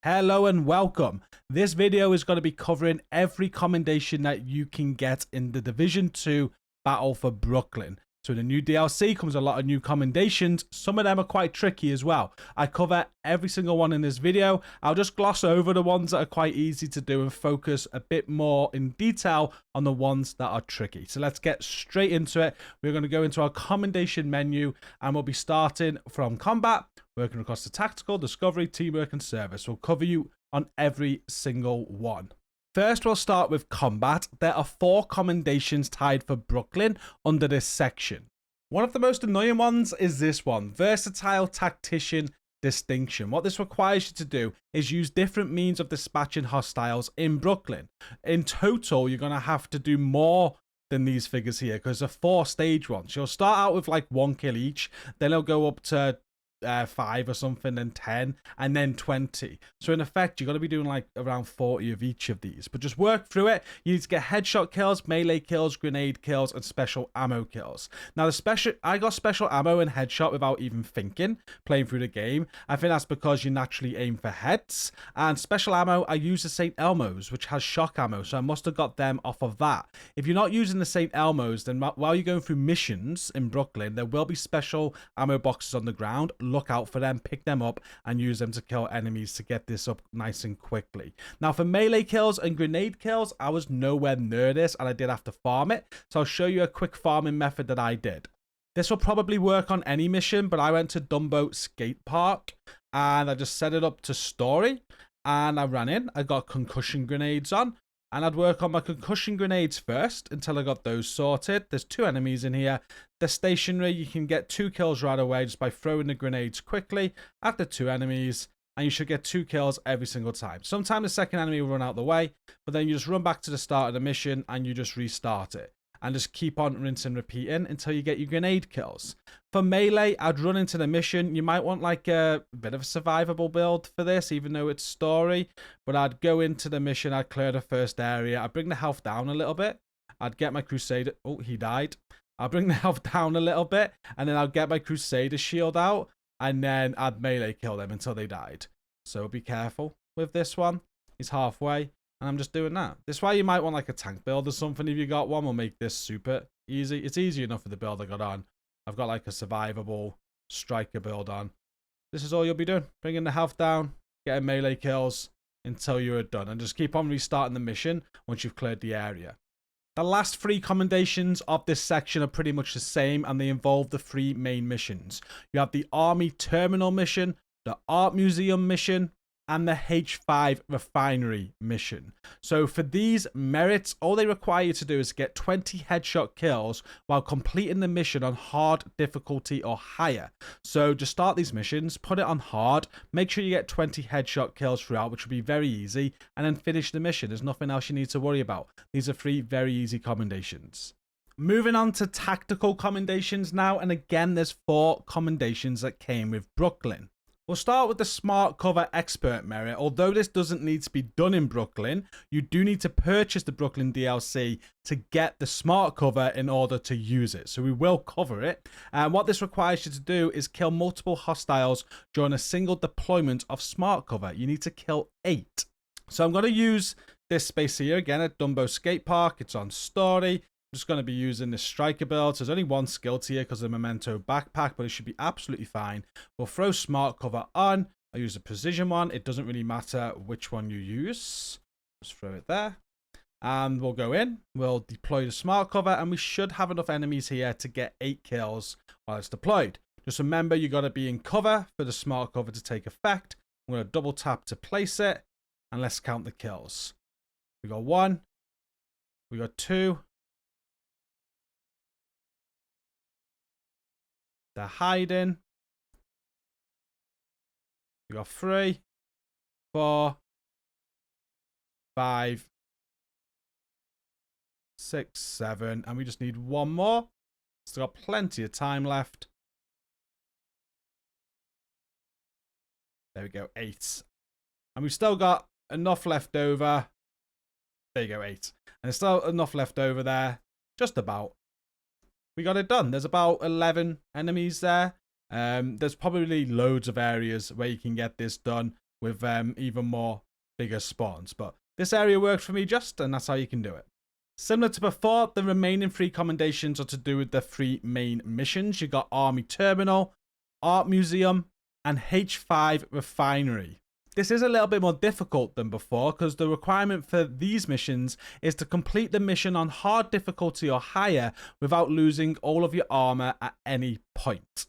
Hello and welcome. This video is going to be covering every commendation that you can get in the Division 2 Battle for Brooklyn. So in the new DLC comes a lot of new commendations. Some of them are quite tricky as well. I cover every single one in this video. I'll just gloss over the ones that are quite easy to do and focus a bit more in detail on the ones that are tricky. So let's get straight into it. We're going to go into our commendation menu and we'll be starting from combat, working across the tactical, discovery, teamwork, and service. We'll cover you on every single one. First, we'll start with combat. There are 4 commendations tied for Brooklyn under this section. One of the most annoying ones is this one, Versatile Tactician Distinction. What this requires you to do is use different means of dispatching hostiles in Brooklyn. In total, you're going to have to do more than these figures here because they're 4 stage ones. You'll start out with like 1 kill each, then it'll go up to 5 or something, then 10, and then 20. So in effect, you're going to be doing like around 40 of each of these. But just work through it. You need to get headshot kills, melee kills, grenade kills, and special ammo kills. Now, I got special ammo and headshot without even thinking, playing through the game. I think that's because you naturally aim for heads. And special ammo, I use the St. Elmo's, which has shock ammo. So I must have got them off of that. If you're not using the St. Elmo's, then while you're going through missions in Brooklyn, there will be special ammo boxes on the ground. Look out for them, pick them up, and use them to kill enemies to get this up nice and quickly. Now, for melee kills and grenade kills, I was nowhere near this, and I did have to farm it. So I'll show you a quick farming method that I did. This will probably work on any mission, but I went to Dumbo Skate Park, and I just set it up to story, and I ran in. I got concussion grenades on. And I'd work on my concussion grenades first until I got those sorted. There's 2 enemies in here. They're stationary. You can get 2 kills right away just by throwing the grenades quickly at the 2 enemies. And you should get 2 kills every single time. Sometimes the second enemy will run out the way. But then you just run back to the start of the mission and you just restart it. And just keep on rinsing and repeating until you get your grenade kills. For melee, I'd run into the mission. You might want like a bit of a survivable build for this, even though it's story. But I'd go into the mission, I'd clear the first area. I'd bring the health down a little bit. I'd get my Crusader. Oh, he died. I'll bring the health down a little bit. And then I'll get my Crusader shield out. And then I'd melee kill them until they died. So be careful with this one. He's halfway. And I'm just doing that. This is why you might want like a tank build or something if you got one. Will make this super easy. It's easy enough for the build I got on. I've got like a survivable striker build on. This is all you'll be doing. Bringing the health down, getting melee kills until you're done. And just keep on restarting the mission once you've cleared the area. The last 3 commendations of this section are pretty much the same and they involve the 3 main missions. You have the Army Terminal mission, the Art Museum mission, and the H5 refinery mission. So for these merits, all they require you to do is get 20 headshot kills while completing the mission on hard difficulty or higher. So just start these missions, put it on hard, make sure you get 20 headshot kills throughout, which will be very easy, and then finish the mission. There's nothing else you need to worry about. These are 3 very easy commendations. Moving on to tactical commendations now, and again, there's 4 commendations that came with Brooklyn. We'll start with the Smart Cover Expert merit. Although this doesn't need to be done in Brooklyn, you do need to purchase the Brooklyn DLC to get the Smart Cover in order to use it. So we will cover it. And what this requires you to do is kill multiple hostiles during a single deployment of Smart Cover. You need to kill 8. So I'm going to use this space here again at Dumbo Skate Park. It's on story. I'm just going to be using this striker build. So there's only 1 skill tier because of the Memento backpack, but it should be absolutely fine. We'll throw Smart Cover on. I use a precision one. It doesn't really matter which one you use. Just throw it there. And we'll go in. We'll deploy the Smart Cover, and we should have enough enemies here to get 8 kills while it's deployed. Just remember, you got to be in cover for the Smart Cover to take effect. I'm going to double tap to place it, and let's count the kills. We got 1. We got 2. They're hiding. We got 3, 4, 5, 6, 7, and we just need 1 more. Still got plenty of time left. There we go, 8. And we've still got enough left over. There you go, 8. And there's still enough left over there. Just about. We got it done. There's about 11 enemies there. There's probably loads of areas where you can get this done. with even more bigger spawns. But this area worked for me and that's how you can do it. Similar to before, the remaining 3 commendations are to do with the 3 main missions. You got Army Terminal, Art Museum, and H5 Refinery. This is a little bit more difficult than before because the requirement for these missions is to complete the mission on hard difficulty or higher without losing all of your armor at any point.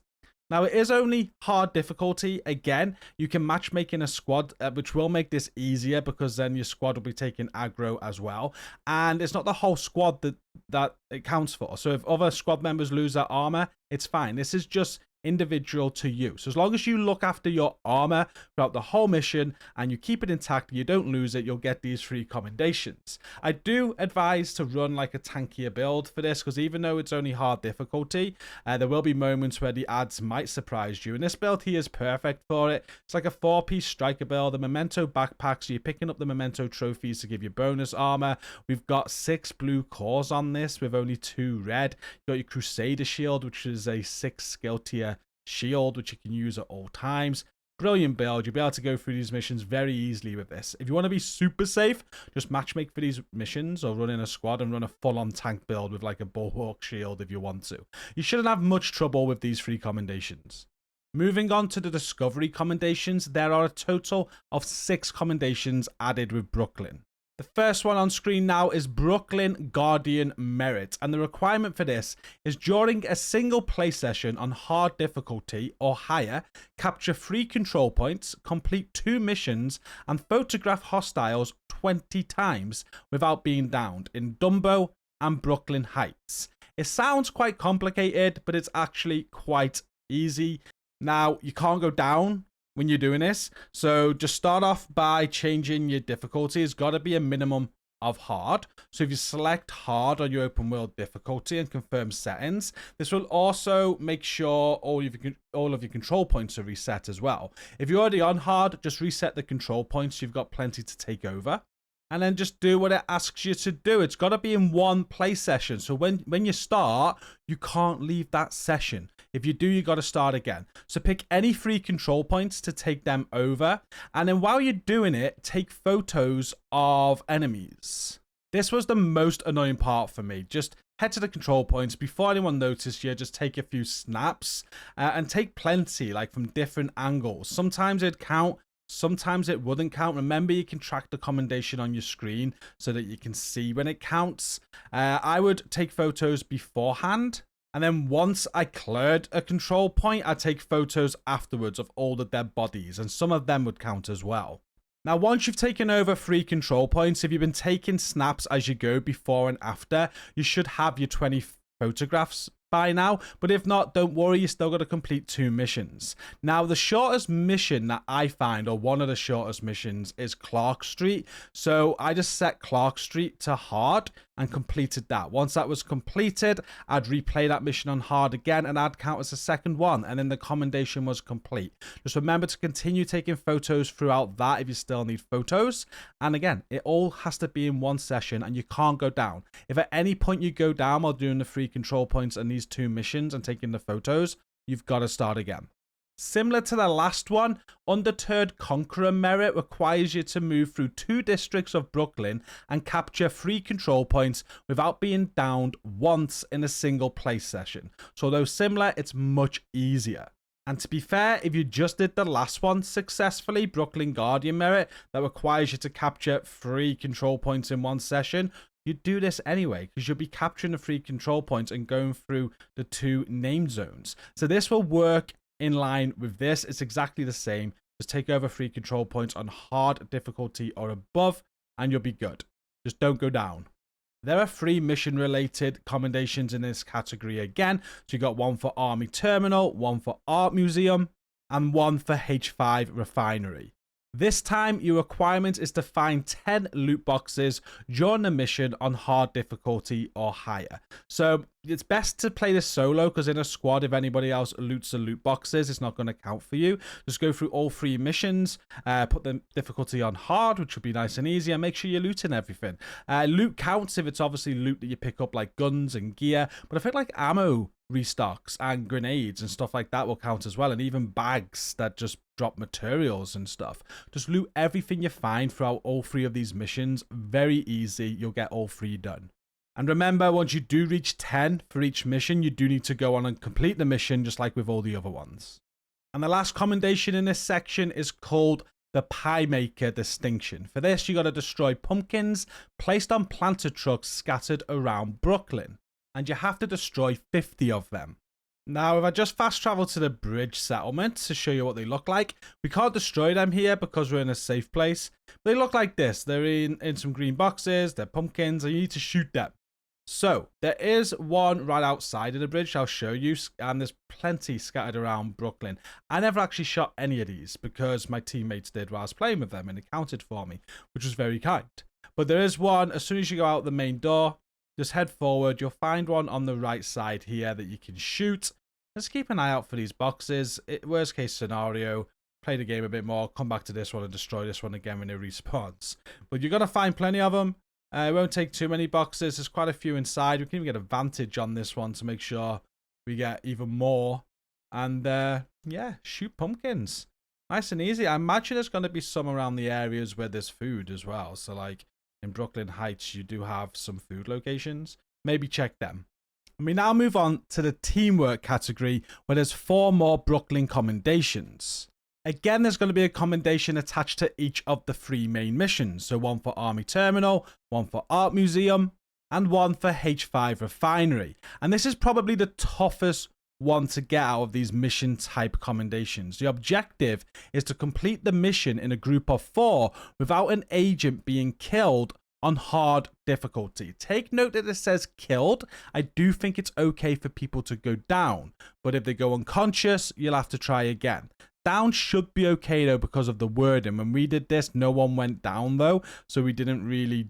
Now, it is only hard difficulty. Again, you can matchmake in a squad, which will make this easier because then your squad will be taking aggro as well. And it's not the whole squad that it counts for. So if other squad members lose their armor, it's fine. This is just individual to you. So as long as you look after your armor throughout the whole mission and you keep it intact, you don't lose it, you'll get these 3 commendations. I do advise to run like a tankier build for this because even though it's only hard difficulty, there will be moments where the ads might surprise you, and this build here is perfect for it. It's like a 4-piece striker build, a memento backpack, so you're picking up the memento trophies to give you bonus armor. We've got 6 blue cores on this with only 2 red. You got your Crusader shield, which is a 6 skill tier shield which you can use at all times. Brilliant build. You'll be able to go through these missions very easily with this. If you want to be super safe, just matchmake for these missions or run in a squad and run a full-on tank build with like a bulwark shield if you want to. You shouldn't have much trouble with these 3 commendations. Moving on to the discovery commendations, there are a total of 6 commendations added with Brooklyn. The first one on screen now is Brooklyn Guardian Merit, and the requirement for this is during a single play session on hard difficulty or higher, capture 3 control points, complete 2 missions, and photograph hostiles 20 times without being downed in Dumbo and Brooklyn Heights. It sounds quite complicated, but it's actually quite easy. Now, you can't go down when you're doing this, so just start off by changing your difficulty. It's got to be a minimum of hard. So if you select hard on your open world difficulty and confirm settings, this will also make sure all of your control points are reset as well. If you're already on hard, just reset the control points. You've got plenty to take over. And then just do what it asks you to do. It's got to be in one play session. So when you start, you can't leave that session. If you do, you got to start again. So pick any 3 control points to take them over. And then while you're doing it, take photos of enemies. This was the most annoying part for me. Just head to the control points before anyone notices you. Just take a few snaps and take plenty, like from different angles. Sometimes it'd count. Sometimes it wouldn't count. Remember, you can track the commendation on your screen so that you can see when it counts. I would take photos beforehand. And then once I cleared a control point, I'd take photos afterwards of all the dead bodies. And some of them would count as well. Now, once you've taken over 3 control points, if you've been taking snaps as you go before and after, you should have your 20 photographs by now, but if not, don't worry, you still got to complete 2 missions. Now, the shortest mission that I find, or one of the shortest missions, is Clark Street. So I just set Clark Street to hard and completed that. Once that was completed, I'd replay that mission on hard again and I'd count as the second one, and then the commendation was complete. Just remember to continue taking photos throughout that if you still need photos. And again, it all has to be in one session and you can't go down. If at any point you go down while doing the 3 control points and these 2 missions and taking the photos, you've got to start again. Similar to the last one, Undeterred Conqueror Merit requires you to move through 2 districts of Brooklyn and capture 3 control points without being downed once in a single play session. So although similar, it's much easier. And to be fair, if you just did the last one successfully, Brooklyn Guardian Merit, that requires you to capture 3 control points in one session, you do this anyway because you'll be capturing the 3 control points and going through the 2 name zones. So this will work in line with this. It's exactly the same. Just take over 3 control points on hard difficulty or above and you'll be good. Just don't go down. There are 3 mission related commendations in this category again. So you got one for Army Terminal, one for Art Museum, and one for H5 Refinery. This time, your requirement is to find 10 loot boxes during the mission on hard difficulty or higher. So it's best to play this solo because in a squad, if anybody else loots the loot boxes, it's not going to count for you. Just go through all 3 missions, put the difficulty on hard, which will be nice and easy, and make sure you're looting everything. Loot counts if it's obviously loot that you pick up like guns and gear, but I feel like ammo restocks, and grenades and stuff like that will count as well, and even bags that just drop materials and stuff. Just loot everything you find throughout all 3 of these missions. Very easy. You'll get all 3 done. And remember, once you do reach 10 for each mission, you do need to go on and complete the mission, just like with all the other ones. And the last commendation in this section is called the Pie Maker Distinction. For this, you got to destroy pumpkins placed on planter trucks scattered around Brooklyn, and you have to destroy 50 of them. Now, if I just fast travel to the bridge settlement to show you what they look like, we can't destroy them here because we're in a safe place. They look like this. They're in some green boxes, they're pumpkins, and you need to shoot them. So, there is one right outside of the bridge I'll show you, and there's plenty scattered around Brooklyn. I never actually shot any of these because my teammates did while I was playing with them and it counted for me, which was very kind. But there is one, as soon as you go out the main door, just head forward, you'll find one on the right side here that you can shoot. Just keep an eye out for these boxes. Worst case scenario, play the game a bit more, come back to this one and destroy this one again when it respawns. But you're going to find plenty of them. It won't take too many boxes. There's quite a few inside. We can even get advantage on this one to make sure we get even more. And yeah, shoot pumpkins. Nice and easy. I imagine there's going to be some around the areas where there's food as well. So like in Brooklyn Heights, you do have some food locations. Maybe check them. And we now move on to the teamwork category, where there's 4 more Brooklyn commendations. Again, there's going to be a commendation attached to each of the 3 main missions. So one for Army Terminal, one for Art Museum, and one for H5 Refinery. And this is probably the toughest one to get out of these mission type commendations. The objective is to complete the mission in a group of 4 without an agent being killed on hard difficulty. Take note that it says killed. I do think it's okay for people to go down, but if they go unconscious, you'll have to try again. Down should be okay though because of the wording. When we did this, no one went down though, so we didn't really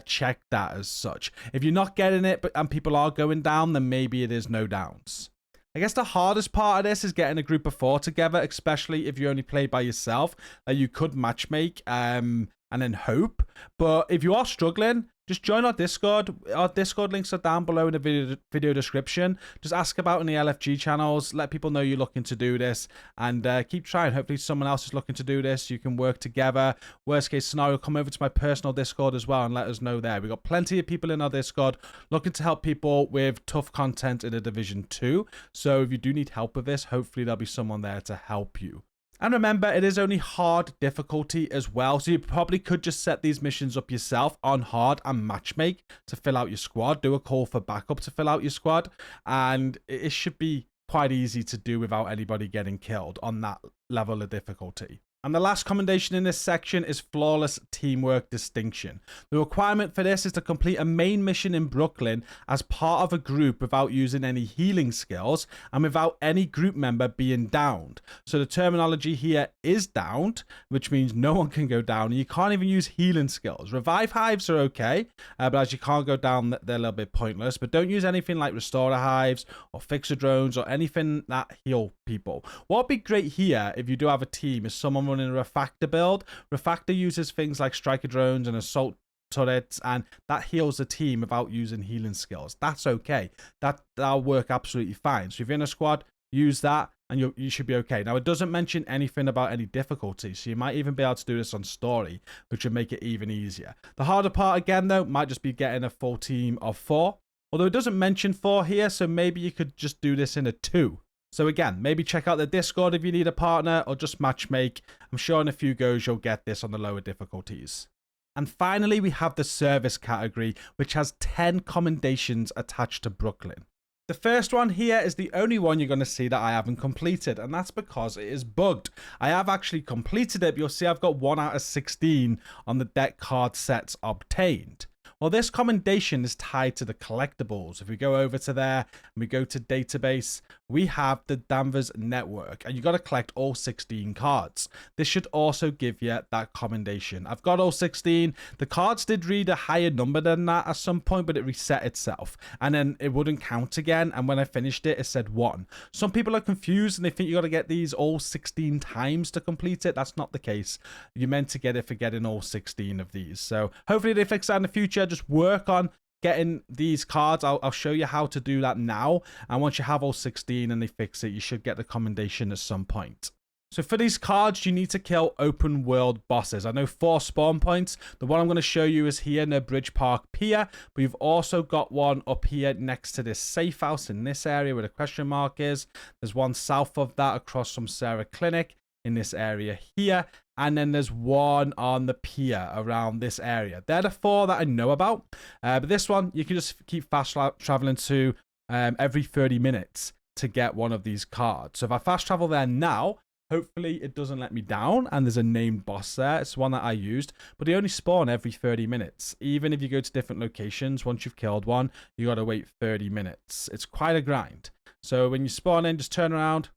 check that as such. If you're not getting it and people are going down, then maybe it is no downs. I guess the hardest part of this is getting a group of 4 together, especially if you only play by yourself. You could matchmake and then hope. But if you are struggling, just join our Discord. Our Discord links are down below in the video description. Just ask about in the LFG channels. Let people know you're looking to do this. And keep trying. Hopefully someone else is looking to do this. You can work together. Worst case scenario, come over to my personal Discord as well and let us know there. We've got plenty of people in our Discord looking to help people with tough content in the Division 2. So if you do need help with this, hopefully there'll be someone there to help you. And remember, it is only hard difficulty as well, so you probably could just set these missions up yourself on hard and matchmake to fill out your squad. Do a call for backup to fill out your squad, and it should be quite easy to do without anybody getting killed on that level of difficulty. And the last commendation in this section is Flawless Teamwork Distinction. The requirement for this is to complete a main mission in Brooklyn as part of a group without using any healing skills and without any group member being downed. So the terminology here is downed, which means no one can go down, and you can't even use healing skills. Revive hives are okay, but as you can't go down, they're a little bit pointless. But don't use anything like restorer hives or fixer drones or anything that heal people. What would be great here, if you do have a team, is someone running a refactor build. Refactor uses things like striker drones and assault turrets, and that heals the team without using healing skills. That's okay. That'll work absolutely fine. So if you're in a squad, use that and you should be okay. Now, it doesn't mention anything about any difficulty, so you might even be able to do this on story, which would make it even easier. The harder part, again, though, might just be getting a full team of 4. Although it doesn't mention 4 here, so maybe you could just do this in a 2. So again, maybe check out the Discord if you need a partner, or just matchmake. I'm sure in a few goes you'll get this on the lower difficulties. And finally, we have the service category, which has 10 commendations attached to Brooklyn. The first one here is the only one you're going to see that I haven't completed, and that's because it is bugged. I have actually completed it, but you'll see I've got 1 out of 16 on the deck card sets obtained. Well, this commendation is tied to the collectibles. If we go over to there and we go to database, we have the Danvers network, and you got to collect all 16 cards. This should also give you that commendation. I've got all 16. The cards did read a higher number than that at some point, but it reset itself, and then it wouldn't count again. And when I finished it, it said 1. Some people are confused and they think you got to get these all 16 times to complete it. That's not the case. You're meant to get it for getting all 16 of these. So hopefully they fix that in the future. Just work on getting these cards. I'll show you how to do that now. And once you have all 16 and they fix it, you should get the commendation at some point. So for these cards, you need to kill open world bosses. I know 4 spawn points. The one I'm going to show you is here near Bridge Park Pier. But you've also got one up here next to this safe house in this area where the question mark is. There's one south of that across from Sarah Clinic in this area here. And then there's one on the pier around this area. They're the 4 that I know about. But this one, you can just keep fast traveling to every 30 minutes to get one of these cards. So if I fast travel there now, hopefully it doesn't let me down, and there's a named boss there. It's one that I used, but they only spawn every 30 minutes. Even if you go to different locations, once you've killed one, you got to wait 30 minutes. It's quite a grind. So when you spawn in, just turn around.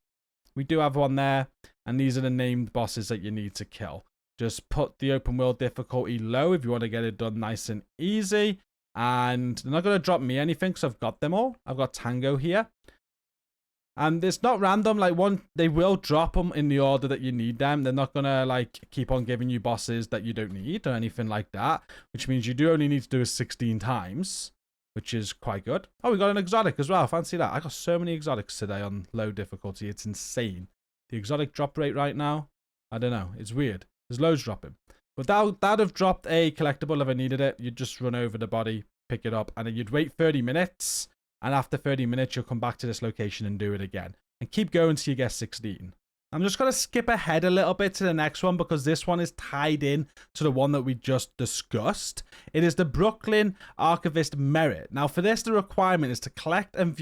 We do have one there, and these are the named bosses that you need to kill. Just put the open world difficulty low if you want to get it done nice and easy. And they're not going to drop me anything because I've got them all. I've got Tango here. And it's not random, like they will drop them in the order that you need them. They're not going to like keep on giving you bosses that you don't need or anything like that, which means you do only need to do it 16 times, which is quite good. Oh, we got an exotic as well. Fancy that. I got so many exotics today on low difficulty. It's insane. The exotic drop rate right now, I don't know. It's weird. There's loads dropping. But that'd have dropped a collectible if I needed it. You'd just run over the body, pick it up, and then you'd wait 30 minutes. And after 30 minutes, you'll come back to this location and do it again. And keep going till you get 16. I'm just going to skip ahead a little bit to the next one because this one is tied in to the one that we just discussed. It is the Brooklyn Archivist Merit. Now for this, the requirement is to collect and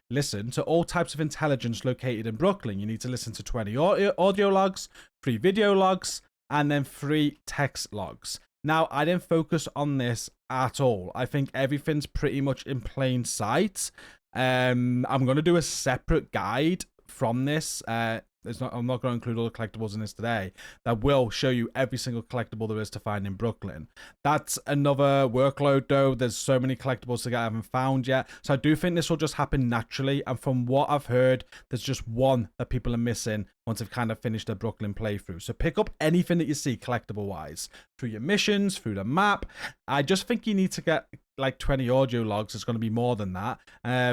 listen to all types of intelligence located in Brooklyn. You need to listen to 20 audio logs, 3 video logs, and then 3 text logs. Now, I didn't focus on this at all. I think everything's pretty much in plain sight. I'm going to do a separate guide from this. I'm not going to include all the collectibles in this today. That will show you every single collectible there is to find in Brooklyn. That's another workload, though. There's so many collectibles that I haven't found yet. So I do think this will just happen naturally. And from what I've heard, there's just one that people are missing once they've kind of finished their Brooklyn playthrough. So pick up anything that you see collectible-wise through your missions, through the map. I just think you need to get like 20 audio logs. It's going to be more than that.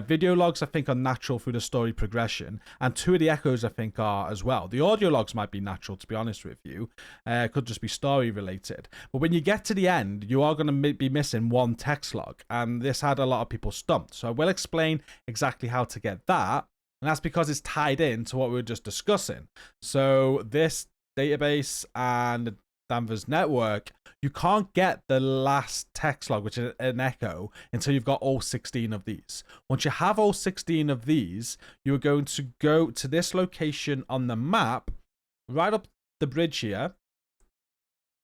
Video logs, I think, are natural through the story progression. And 2 of the echoes, I think, are as well. The audio logs might be natural, to be honest with you. Could just be story related. But when you get to the end, you are going to be missing 1 text log. And this had a lot of people stumped. So I will explain exactly how to get that. And that's because it's tied in to what we were just discussing. So this database and Danvers network, you can't get the last text log, which is an echo, until you've got all 16 of these. Once you have all 16 of these, you are going to go to this location on the map, right up the bridge here.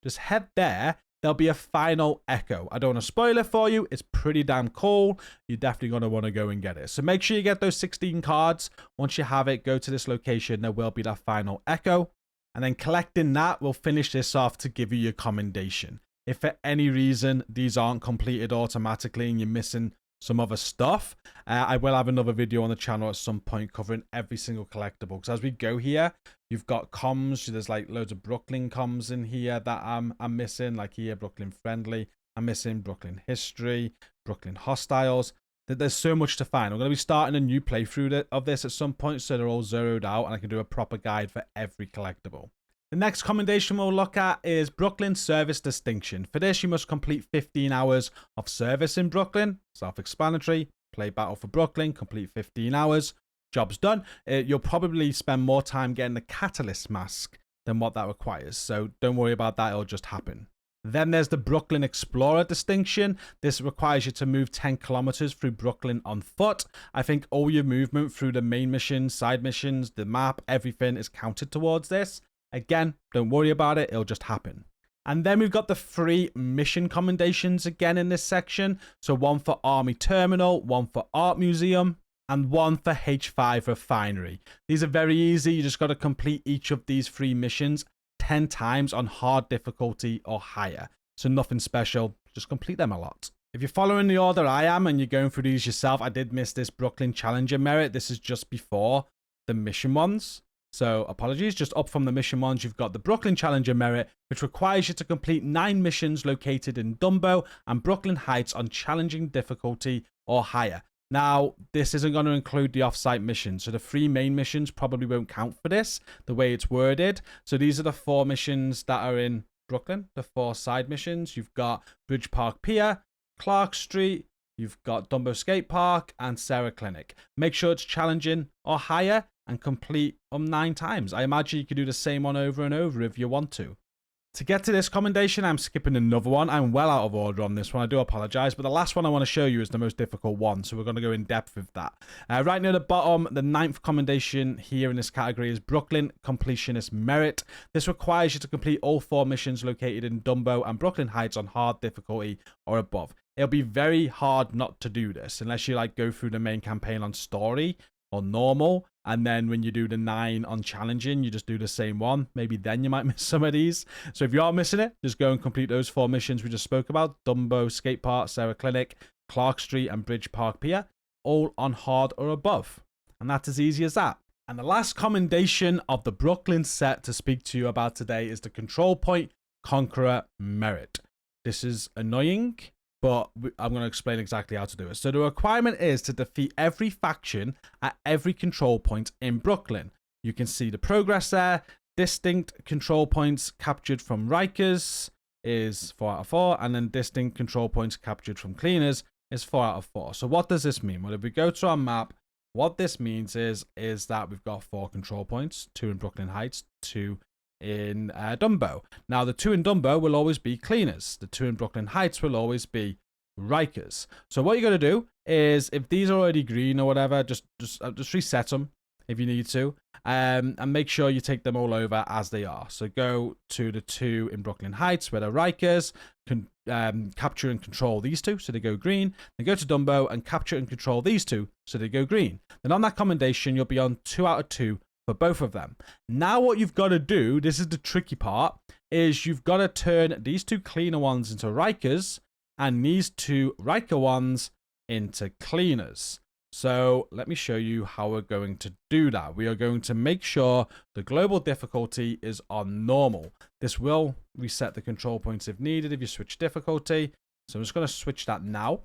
Just head there. There'll be a final echo. I don't want to spoil it for you. It's pretty damn cool. You're definitely going to want to go and get it. So make sure you get those 16 cards. Once you have it, go to this location. There will be that final echo. And then collecting that will finish this off to give you your commendation. If for any reason these aren't completed automatically and you're missing some other stuff, I will have another video on the channel at some point covering every single collectible. Because as we go here, you've got comms. There's like loads of Brooklyn comms in here that I'm missing. Like here, Brooklyn Friendly. I'm missing Brooklyn History, Brooklyn Hostiles. There's so much to find. I'm going to be starting a new playthrough of this at some point, so they're all zeroed out and I can do a proper guide for every collectible. The next commendation we'll look at is Brooklyn Service Distinction. For this, you must complete 15 hours of service in Brooklyn. Self-explanatory. Play Battle for Brooklyn, complete 15 hours. Job's done. You'll probably spend more time getting the Catalyst mask than what that requires. So don't worry about that. It'll just happen. Then there's the Brooklyn Explorer distinction. This requires you to move 10 kilometers through Brooklyn on foot. I think all your movement through the main missions, side missions, the map, everything is counted towards this. Again, don't worry about it. It'll just happen. And then we've got the 3 mission commendations again in this section. So 1 for Army Terminal, 1 for Art Museum, and 1 for H5 Refinery. These are very easy. You just got to complete each of these 3 missions 10 times on hard difficulty or higher. So nothing special, just complete them a lot. If you're following the order I am and you're going through these yourself, I did miss this Brooklyn Challenger merit. This is just before the mission ones. So apologies, just up from the mission ones, you've got the Brooklyn Challenger Merit, which requires you to complete 9 missions located in Dumbo and Brooklyn Heights on challenging difficulty or higher. Now, this isn't going to include the off-site missions, so the 3 main missions probably won't count for this, the way it's worded. So these are the 4 missions that are in Brooklyn, the 4 side missions. You've got Bridge Park Pier, Clark Street, you've got Dumbo Skate Park, and Sarah Clinic. Make sure it's challenging or higher and complete 9 times. I imagine you could do the same one over and over if you want to. To get to this commendation, I'm skipping another one. I'm well out of order on this one. I do apologize, but the last one I want to show you is the most difficult one, so we're going to go in depth with that. Right near the bottom, the 9th commendation here in this category is Brooklyn Completionist Merit. This requires you to complete all 4 missions located in Dumbo and Brooklyn Heights on hard difficulty or above. It'll be very hard not to do this unless you like go through the main campaign on story or normal, and then when you do the 9 on challenging, you just do the same one. Maybe then you might miss some of these. So if you are missing it, just go and complete those 4 missions we just spoke about: Dumbo Skate Park, Sarah Clinic, Clark Street, and Bridge Park Pier, all on hard or above. And that's as easy as that. And the last commendation of the Brooklyn set to speak to you about today is the Control Point Conqueror Merit. This is annoying, but I'm going to explain exactly how to do it. So the requirement is to defeat every faction at every control point in Brooklyn. You can see the progress there. Distinct control points captured from Rikers is 4 out of 4, and then distinct control points captured from Cleaners is 4 out of 4. So what does this mean? Well, if we go to our map, what this means is that we've got 4 control points, 2 in Brooklyn Heights, 2 in Dumbo. Now, the 2 in Dumbo will always be Cleaners. The 2 in Brooklyn Heights will always be Rikers. So what you're going to do is, if these are already green or whatever, just reset them if you need to, and make sure you take them all over as they are. So go to the 2 in Brooklyn Heights where the Rikers can capture and control these 2, so they go green. Then go to Dumbo and capture and control these 2, so they go green. Then on that commendation, you'll be on 2 out of 2 for both of them. Now what you've got to do, this is the tricky part, is you've got to turn these 2 cleaner ones into Rikers and these 2 Riker ones into Cleaners. So let me show you how we're going to do that. We are going to make sure the global difficulty is on normal. This will reset the control points if needed if you switch difficulty. So I'm just going to switch that now.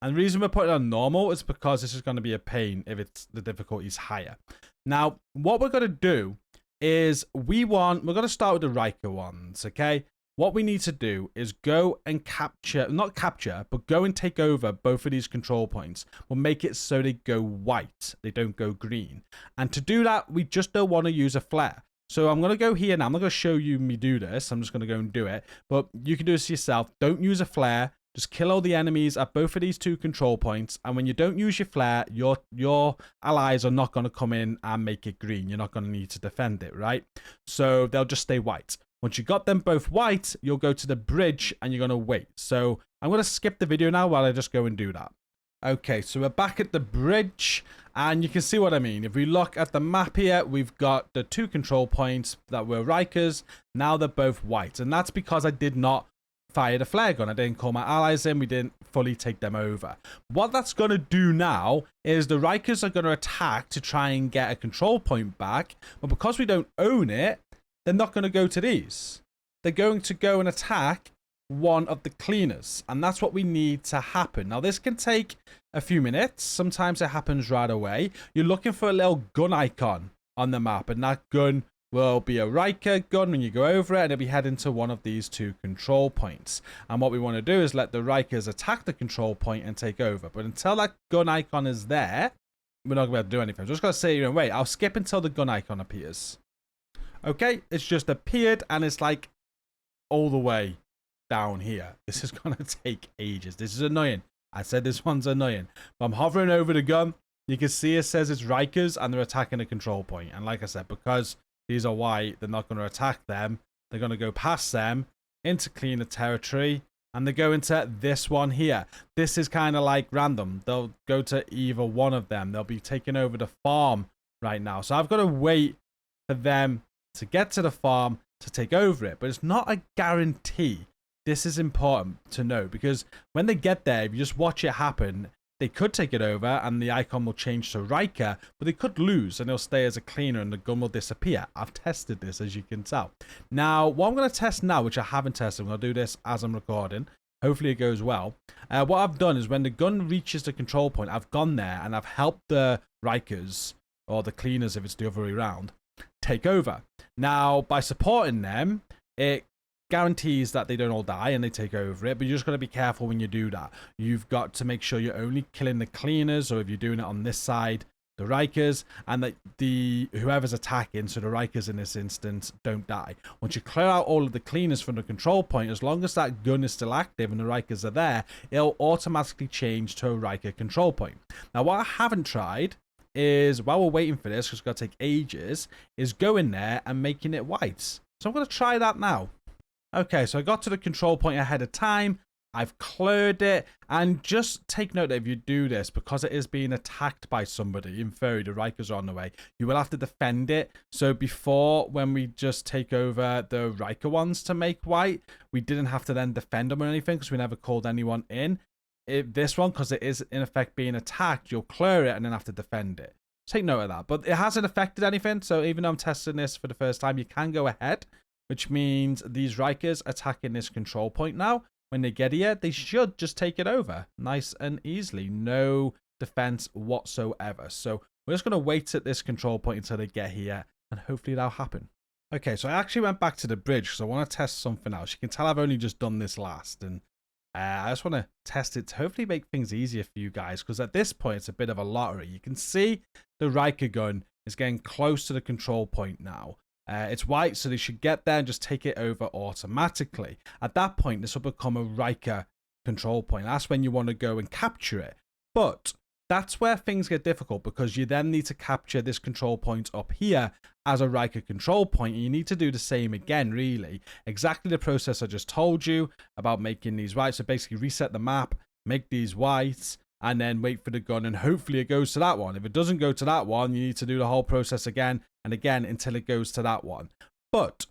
And the reason we're putting it on normal is because this is going to be a pain if the difficulty is higher. Now, what we're going to do is we're going to start with the Riker ones, okay? What we need to do is go and go and take over both of these control points. We'll make it so they go white. They don't go green. And to do that, we just don't want to use a flare. So I'm going to go here now. I'm not going to show you me do this. I'm just going to go and do it. But you can do this yourself. Don't use a flare. Just kill all the enemies at both of these 2 control points. And when you don't use your flare, your allies are not going to come in and make it green. You're not going to need to defend it, right? So they'll just stay white. Once you got them both white, you'll go to the bridge and you're going to wait. So I'm going to skip the video now while I just go and do that. Okay, so we're back at the bridge and you can see what I mean. If we look at the map here, we've got the 2 control points that were Rikers. Now they're both white. And that's because I did not fire the flare gun. I didn't call my allies in. We didn't fully take them over. What that's going to do now is the Rikers are going to attack to try and get a control point back. But because we don't own it, they're not going to go to these. They're going to go and attack one of the Cleaners. And that's what we need to happen. Now, this can take a few minutes. Sometimes it happens right away. You're looking for a little gun icon on the map. And that gun will be a Riker gun when you go over it. And it'll be heading to one of these 2 control points. And what we want to do is let the Rikers attack the control point and take over. But until that gun icon is there, we're not going to be able to do anything. I'm just going to say, wait, I'll skip until the gun icon appears. Okay, it's just appeared and it's like all the way down here. This is going to take ages. This is annoying. I said this one's annoying. But I'm hovering over the gun. You can see it says it's Rikers and they're attacking a control point. And like I said, because these are white, they're not going to attack them. They're going to go past them into cleaner territory. And they go into this one here. This is kind of like random. They'll go to either one of them. They'll be taking over the farm right now. So I've got to wait for them to get to the farm to take over it. But it's not a guarantee. This is important to know because when they get there, if you just watch it happen, they could take it over and the icon will change to Riker, but they could lose and it'll stay as a cleaner and the gun will disappear. I've tested this, as you can tell. Now, what I'm going to test now, which I haven't tested, I'm going to do this as I'm recording. Hopefully it goes well. What I've done is when the gun reaches the control point, I've gone there and I've helped the Rikers, or the cleaners if it's the other way around, take over. Now, by supporting them, it guarantees that they don't all die and they take over it, but you just got to be careful when you do that. You've got to make sure you're only killing the cleaners, or if you're doing it on this side, the Rikers, and that whoever's attacking, so the Rikers in this instance, don't die. Once you clear out all of the cleaners from the control point, as long as that gun is still active and the Rikers are there, it'll automatically change to a Riker control point. Now, what I haven't tried is, while we're waiting for this, because it's going to take ages, is going there and making it white. So I'm going to try that now. Okay, so I got to the control point ahead of time. I've cleared it, and just take note that if you do this, because it is being attacked by somebody, in theory, the Rikers are on the way, you will have to defend it. So before, when we just take over the Riker ones to make white, we didn't have to then defend them or anything because we never called anyone in. This one, because it is in effect being attacked, you'll clear it and then have to defend it. Take note of that. But it hasn't affected anything, so even though I'm testing this for the first time, you can go ahead, which means these Rikers attacking this control point now. When they get here, they should just take it over nice and easily. No defense whatsoever. So we're just going to wait at this control point until they get here, and hopefully that'll happen. Okay, so I actually went back to the bridge because I want to test something else. You can tell I've only just done this last, and I just want to test it to hopefully make things easier for you guys, because at this point, it's a bit of a lottery. You can see the Riker gun is getting close to the control point now. It's white, so they should get there and just take it over automatically. At that point, this will become a Riker control point. That's when you want to go and capture it. But that's where things get difficult, because you then need to capture this control point up here as a Riker control point. And you need to do the same again, really. Exactly the process I just told you about making these white. So basically reset the map, make these whites, and then wait for the gun, and hopefully it goes to that one. If it doesn't go to that one, you need to do the whole process again and again until it goes to that one. But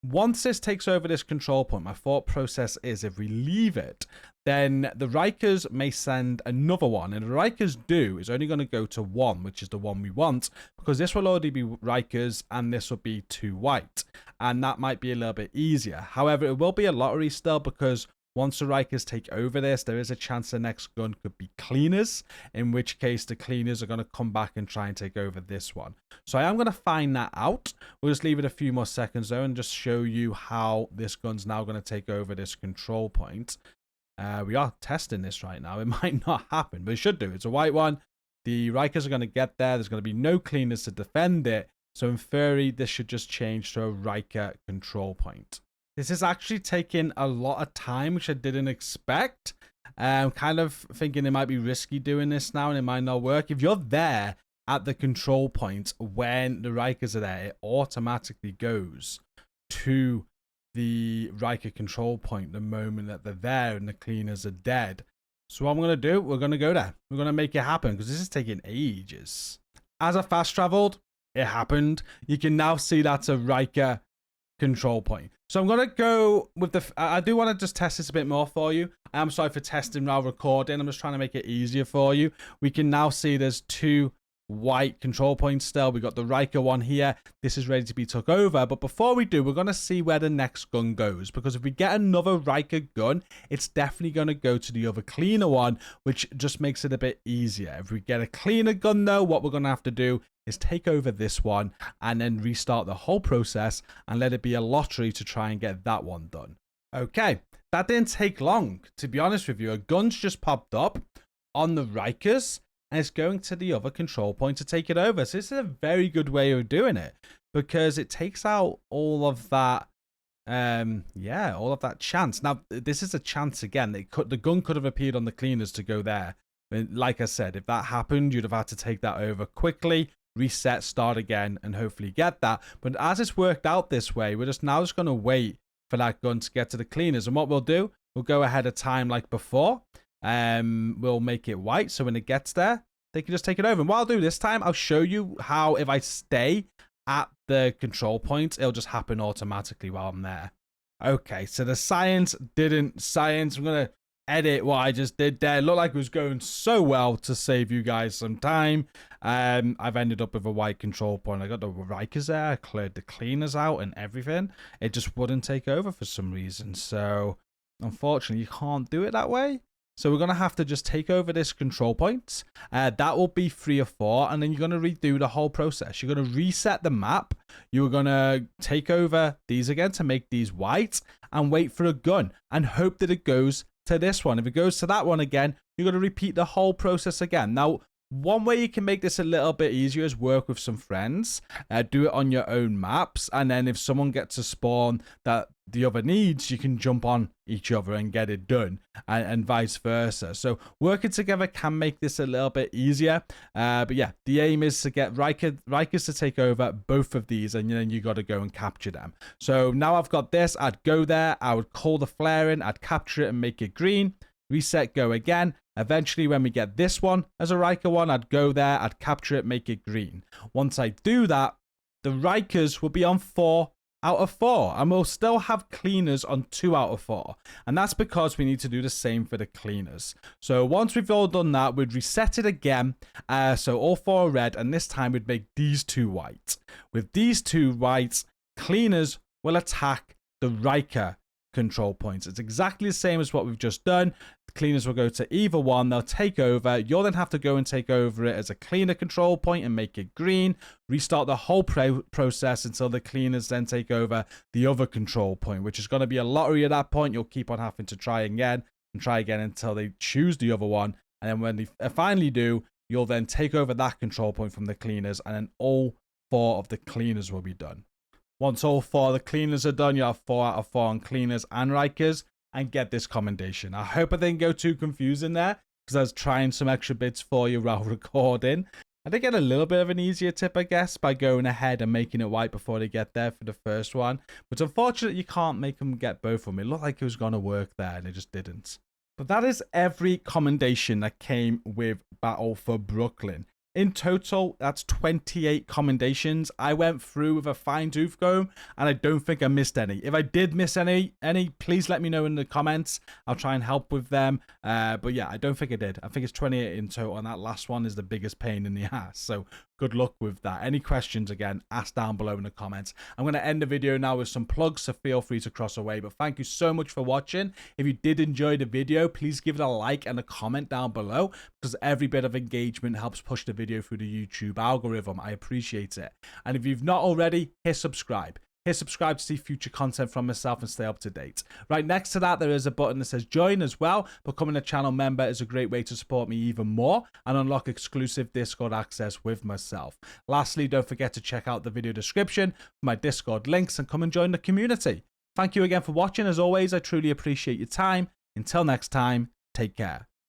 once this takes over this control point, my thought process is if we leave it, then the Rikers may send another one. And if the Rikers do, it's only going to go to one, which is the one we want, because this will already be Rikers and this will be 2 white. And that might be a little bit easier. However, it will be a lottery still, because once the Rikers take over this, there is a chance the next gun could be cleaners, in which case the cleaners are going to come back and try and take over this one. So I am going to find that out. We'll just leave it a few more seconds though and just show you how this gun's now going to take over this control point. We are testing this right now. It might not happen, but it should do. It's a white one. The Rikers are going to get there. There's going to be no cleaners to defend it. So in theory, this should just change to a Riker control point. This is actually taking a lot of time, which I didn't expect. I'm kind of thinking it might be risky doing this now and it might not work. If you're there at the control point when the Rikers are there, it automatically goes to the Riker control point the moment that they're there and the cleaners are dead. So what I'm going to do, we're going to go there. We're going to make it happen because this is taking ages. As I fast traveled, it happened. You can now see that's a Riker control point. So I'm going to go with the... I do want to just test this a bit more for you. I am sorry for testing while recording. I'm just trying to make it easier for you. We can now see there's 2 white control points still. We got the Riker one here. This is ready to be took over. But before we do, we're going to see where the next gun goes. Because if we get another Riker gun, it's definitely going to go to the other cleaner one, which just makes it a bit easier. If we get a cleaner gun though, what we're going to have to do is take over this one and then restart the whole process and let it be a lottery to try and get that one done. Okay, that didn't take long. To be honest with you, a gun's just popped up on the Rikers and it's going to the other control point to take it over. So this is a very good way of doing it because it takes out all of that, all of that chance. Now, this is a chance again. The gun could have appeared on the cleaners to go there. Like I said, if that happened, you'd have had to take that over quickly, reset, start again, and hopefully get that. But as it's worked out this way, we're just going to wait for that gun to get to the cleaners. And what we'll do, we'll go ahead of time like before. We'll make it white, so when it gets there, they can just take it over. And what I'll do this time, I'll show you how if I stay at the control point, it'll just happen automatically while I'm there. Okay, so the science didn't science. I'm going to edit what I just did there. It looked like it was going so well to save you guys some time. I've ended up with a white control point. I got the Rikers there, I cleared the cleaners out and everything. It just wouldn't take over for some reason. So unfortunately, you can't do it that way. So we're going to have to just take over this control point. That will be 3 or 4. And then you're going to redo the whole process. You're going to reset the map. You're going to take over these again to make these white. And wait for a gun. And hope that it goes to this one. If it goes to that one again, you're going to repeat the whole process again. Now, one way you can make this a little bit easier is work with some friends. Do it on your own maps. And then if someone gets a spawn that the other needs, you can jump on each other and get it done, and vice versa. So working together can make this a little bit easier. But yeah, the aim is to get Rikers to take over both of these, and then you got to go and capture them. So now I've got this, I'd go there, I would call the flare in, I'd capture it and make it green. Reset, go again. Eventually, when we get this one as a Riker one, I'd go there, I'd capture it, make it green. Once I do that, the Rikers will be on 4 out of 4, and we'll still have cleaners on 2 out of 4. And that's because we need to do the same for the cleaners. So once we've all done that, we'd reset it again. So all 4 are red, and this time we'd make these 2 white. With these 2 white, cleaners will attack the Riker control points. It's exactly the same as what we've just done. The cleaners will go to either one, they'll take over. You'll then have to go and take over it as a cleaner control point and make it green. Restart the whole process until the cleaners then take over the other control point, which is going to be a lottery at that point. You'll keep on having to try again until they choose the other one. And then when they finally do, you'll then take over that control point from the cleaners, and then all 4 of the cleaners will be done. Once all 4 of the cleaners are done, you have 4 out of 4 on cleaners and Rikers, and get this commendation. I hope I didn't go too confusing there, because I was trying some extra bits for you while recording. I did get a little bit of an easier tip, I guess, by going ahead and making it white before they get there for the first one. But unfortunately, you can't make them get both of them. It looked like it was going to work there, and it just didn't. But that is every commendation that came with Battle for Brooklyn. In total, that's 28 commendations. I went through with a fine-tooth comb, and I don't think I missed any. If I did miss any, please let me know in the comments. I'll try and help with them. But yeah, I don't think I did. I think it's 28 in total, and that last one is the biggest pain in the ass. So good luck with that. Any questions, again, ask down below in the comments. I'm going to end the video now with some plugs, so feel free to cross away. But thank you so much for watching. If you did enjoy the video, please give it a like and a comment down below, because every bit of engagement helps push the video through the YouTube algorithm. I appreciate it. And if you've not already, hit subscribe. Hit subscribe to see future content from myself and stay up to date. Right next to that, there is a button that says join as well. Becoming a channel member is a great way to support me even more and unlock exclusive Discord access with myself. Lastly, don't forget to check out the video description for my Discord links and come and join the community. Thank you again for watching. As always, I truly appreciate your time. Until next time, take care.